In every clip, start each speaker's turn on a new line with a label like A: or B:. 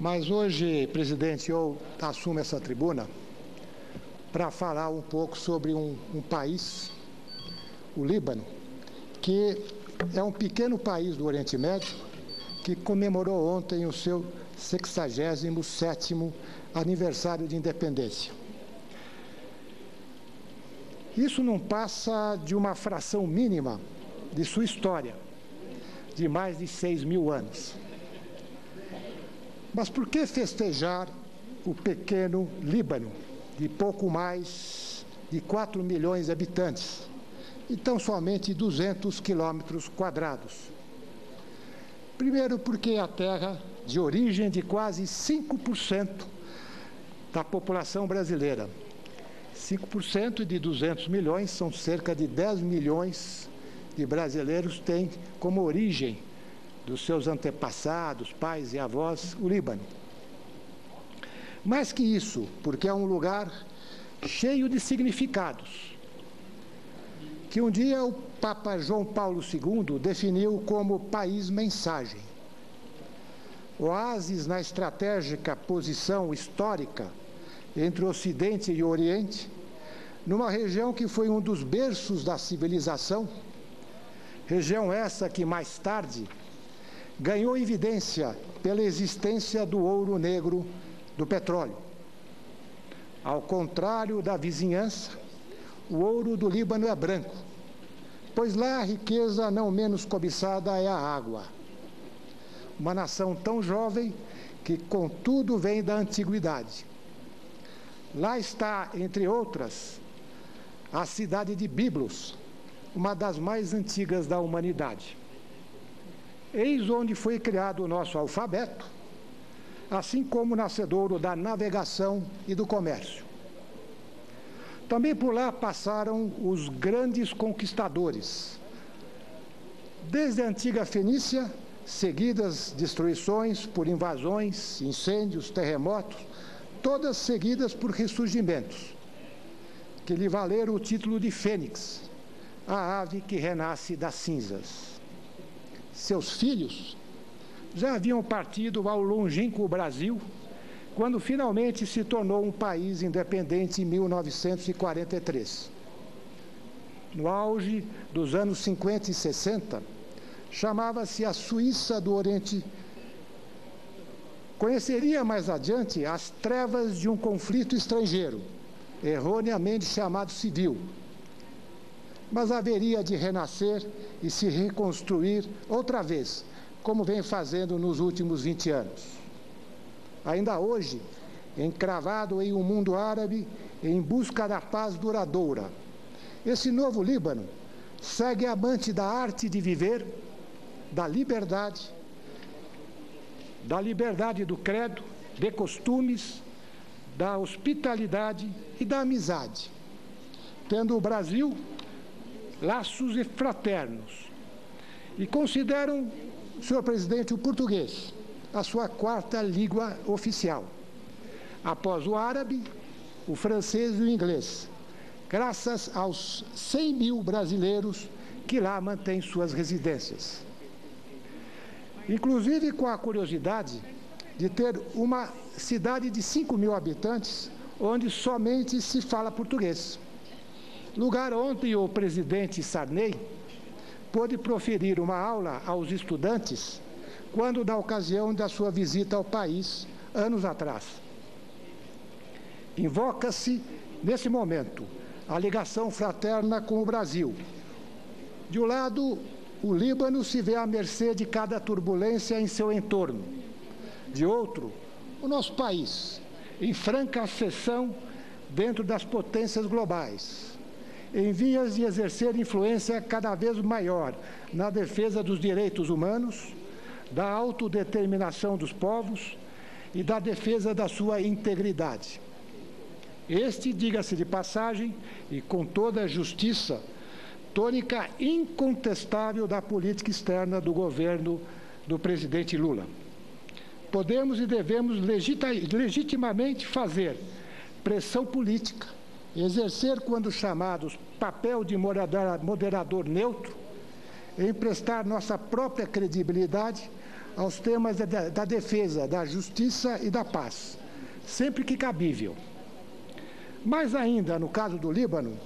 A: Mas hoje, presidente, eu assumo essa tribuna para falar um pouco sobre um país, o Líbano, que é um pequeno país do Oriente Médio que comemorou ontem o seu 67º aniversário de independência. Isso não passa de uma fração mínima de sua história, de mais de 6.000 anos. Mas por que festejar o pequeno Líbano, de pouco mais de 4 milhões de habitantes, e tão somente 200 quilômetros quadrados? Primeiro, porque é a terra de origem de quase 5% da população brasileira. 5% de 200 milhões são cerca de 10 milhões de brasileiros têm como origem dos seus antepassados, pais e avós, o Líbano. Mais que isso, porque é um lugar cheio de significados, que um dia o Papa João Paulo II definiu como país-mensagem. Oásis na estratégica posição histórica entre o Ocidente e o Oriente, numa região que foi um dos berços da civilização, região essa que mais tarde ganhou evidência pela existência do ouro negro do petróleo. Ao contrário da vizinhança, o ouro do Líbano é branco, pois lá a riqueza não menos cobiçada é a água. Uma nação tão jovem que, contudo, vem da antiguidade. Lá está, entre outras, a cidade de Biblos, uma das mais antigas da humanidade. Eis onde foi criado o nosso alfabeto, assim como o nascedouro da navegação e do comércio. Também por lá passaram os grandes conquistadores. Desde a antiga Fenícia, seguidas destruições por invasões, incêndios, terremotos, todas seguidas por ressurgimentos, que lhe valeram o título de Fênix, a ave que renasce das cinzas. Seus filhos já haviam partido ao longínquo Brasil, quando finalmente se tornou um país independente em 1943. No auge dos anos 50 e 60, chamava-se a Suíça do Oriente. Conheceria mais adiante as trevas de um conflito estrangeiro, erroneamente chamado civil, mas haveria de renascer e se reconstruir outra vez, como vem fazendo nos últimos 20 anos. Ainda hoje, encravado em um mundo árabe em busca da paz duradoura, esse novo Líbano segue amante da arte de viver, da liberdade do credo, de costumes, da hospitalidade e da amizade, tendo o Brasil laços fraternos, e consideram, senhor presidente, o português a sua quarta língua oficial, após o árabe, o francês e o inglês, graças aos 100 mil brasileiros que lá mantêm suas residências. Inclusive com a curiosidade de ter uma cidade de 5 mil habitantes, onde somente se fala português. Lugar onde o presidente Sarney pôde proferir uma aula aos estudantes quando, na ocasião da sua visita ao país, anos atrás. Invoca-se, nesse momento, a ligação fraterna com o Brasil. De um lado, o Líbano se vê à mercê de cada turbulência em seu entorno. De outro, o nosso país, em franca ascensão dentro das potências globais, em vias de exercer influência cada vez maior na defesa dos direitos humanos, da autodeterminação dos povos e da defesa da sua integridade. Este, diga-se de passagem, e com toda a justiça, tônica incontestável da política externa do governo do presidente Lula. Podemos e devemos legitimamente fazer pressão política, exercer, quando chamados, papel de moderador neutro, emprestar nossa própria credibilidade aos temas da defesa, da justiça e da paz, sempre que cabível. Mais ainda, no caso do Líbano,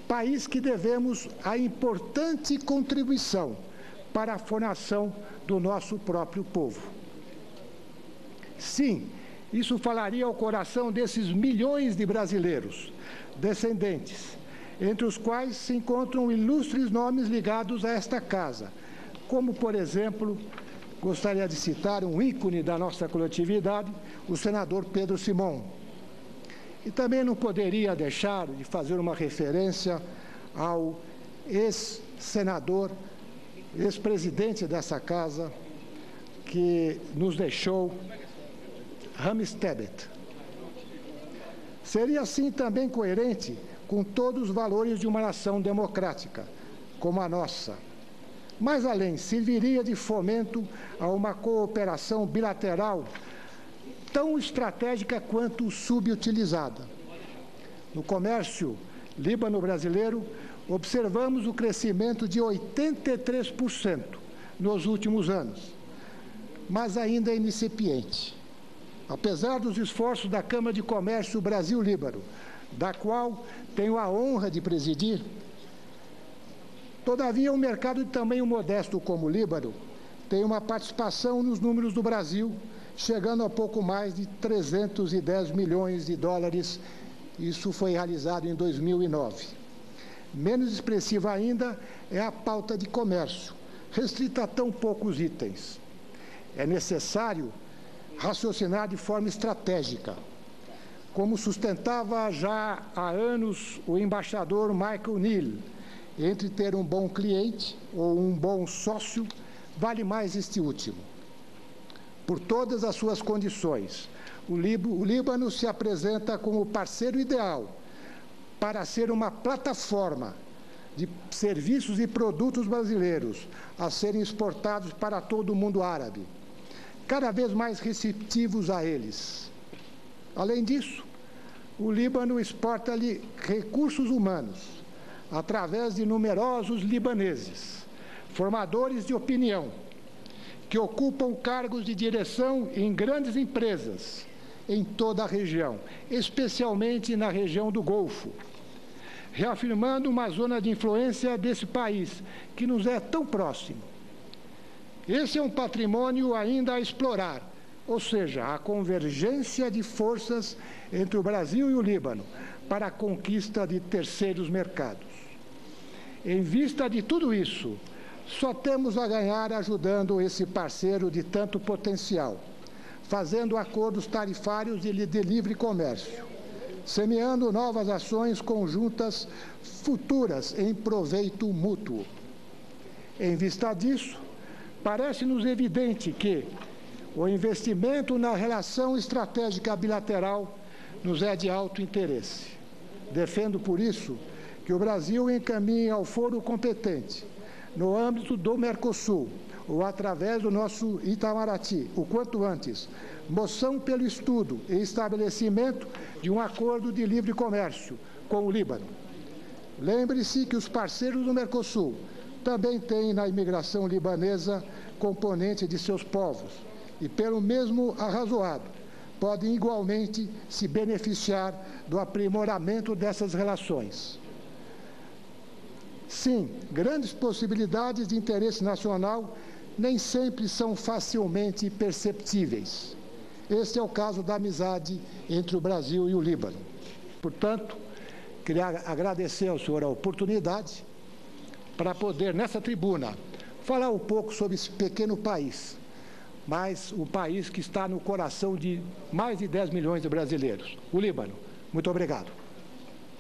A: país que devemos a importante contribuição para a formação do nosso próprio povo. Sim, isso falaria ao coração desses milhões de brasileiros, descendentes, entre os quais se encontram ilustres nomes ligados a esta casa, como, por exemplo, gostaria de citar um ícone da nossa coletividade, o senador Pedro Simão. E também não poderia deixar de fazer uma referência ao ex-senador, ex-presidente dessa casa, que nos deixou, Rames Tebet. Seria, assim, também coerente com todos os valores de uma nação democrática, como a nossa. Mais além, serviria de fomento a uma cooperação bilateral tão estratégica quanto subutilizada. No comércio líbano-brasileiro, observamos o crescimento de 83% nos últimos anos, mas ainda é incipiente. Apesar dos esforços da Câmara de Comércio Brasil-Líbano, da qual tenho a honra de presidir, todavia, um mercado de tamanho modesto como o Líbano tem uma participação nos números do Brasil, chegando a pouco mais de 310 milhões de dólares. Isso foi realizado em 2009. Menos expressiva ainda é a pauta de comércio, restrita a tão poucos itens. É necessário raciocinar de forma estratégica, como sustentava já há anos o embaixador Michael Neal. Entre ter um bom cliente ou um bom sócio, vale mais este último. Por todas as suas condições, o Líbano se apresenta como parceiro ideal para ser uma plataforma de serviços e produtos brasileiros a serem exportados para todo o mundo árabe, cada vez mais receptivos a eles. Além disso, o Líbano exporta-lhe recursos humanos, através de numerosos libaneses, formadores de opinião, que ocupam cargos de direção em grandes empresas em toda a região, especialmente na região do Golfo, reafirmando uma zona de influência desse país, que nos é tão próximo. Esse é um patrimônio ainda a explorar, ou seja, a convergência de forças entre o Brasil e o Líbano para a conquista de terceiros mercados. Em vista de tudo isso, só temos a ganhar ajudando esse parceiro de tanto potencial, fazendo acordos tarifários de livre comércio, semeando novas ações conjuntas futuras em proveito mútuo. Em vista disso, parece-nos evidente que o investimento na relação estratégica bilateral nos é de alto interesse. Defendo, por isso, que o Brasil encaminhe ao foro competente, no âmbito do Mercosul, ou através do nosso Itamaraty, o quanto antes, moção pelo estudo e estabelecimento de um acordo de livre comércio com o Líbano. Lembre-se que os parceiros do Mercosul também têm na imigração libanesa componente de seus povos e, pelo mesmo arrazoado, podem igualmente se beneficiar do aprimoramento dessas relações. Sim, grandes possibilidades de interesse nacional nem sempre são facilmente perceptíveis. Este é o caso da amizade entre o Brasil e o Líbano. Portanto, queria agradecer ao senhor a oportunidade para poder, nessa tribuna, falar um pouco sobre esse pequeno país, mas um país que está no coração de mais de 10 milhões de brasileiros, o Líbano. Muito obrigado.